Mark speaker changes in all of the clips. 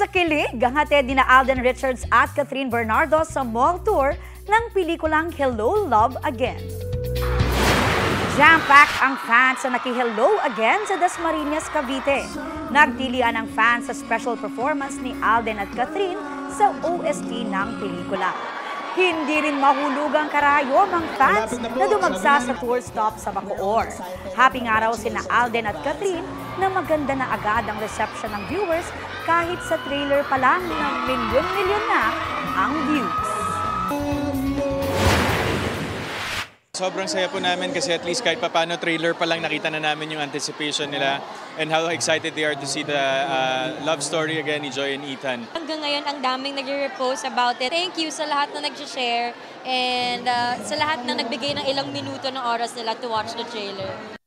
Speaker 1: sa kilig, ang hatid ni Alden Richards at Catherine Bernardo sa mall tour ng pelikulang Hello, Love Again. Jam-pack ang fans sa naki-Hello Again sa Dasmariñas, Cavite. Nagtilian ang fans sa special performance ni Alden at Catherine sa OST ng pelikula. Hindi rin mahulugang karayom ang fans na dumagsa sa tour stop sa Bacoor. Happy nga raw sina Alden at Catherine na maganda na agad ang reception ng viewers kahit sa trailer pa lang ng milyon-milyon na ang views.
Speaker 2: Sobrang saya po namin kasi at least kahit papano trailer pa lang nakita na namin yung anticipation nila and how excited they are to see the love story again ni Joy and Ethan.
Speaker 3: Hanggang ngayon ang daming nag-repost about it. Thank you sa lahat na nag-share and sa lahat na nagbigay ng ilang minuto ng oras nila to watch the trailer.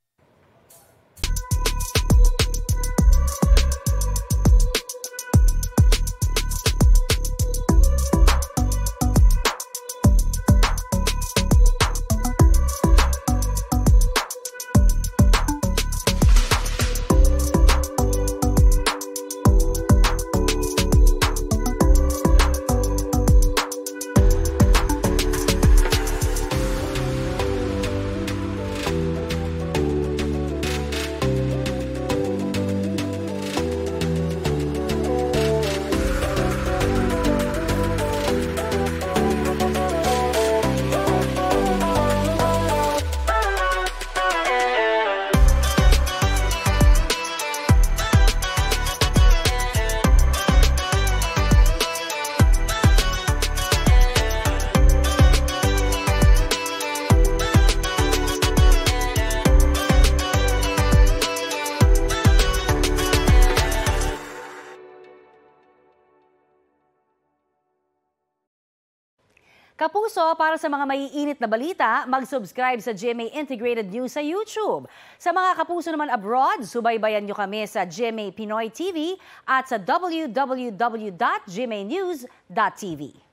Speaker 1: Kapuso, para sa mga maiinit na balita, mag-subscribe sa GMA Integrated News sa YouTube. Sa mga kapuso naman abroad, subaybayan nyo kami sa GMA Pinoy TV at sa www.gmanews.tv.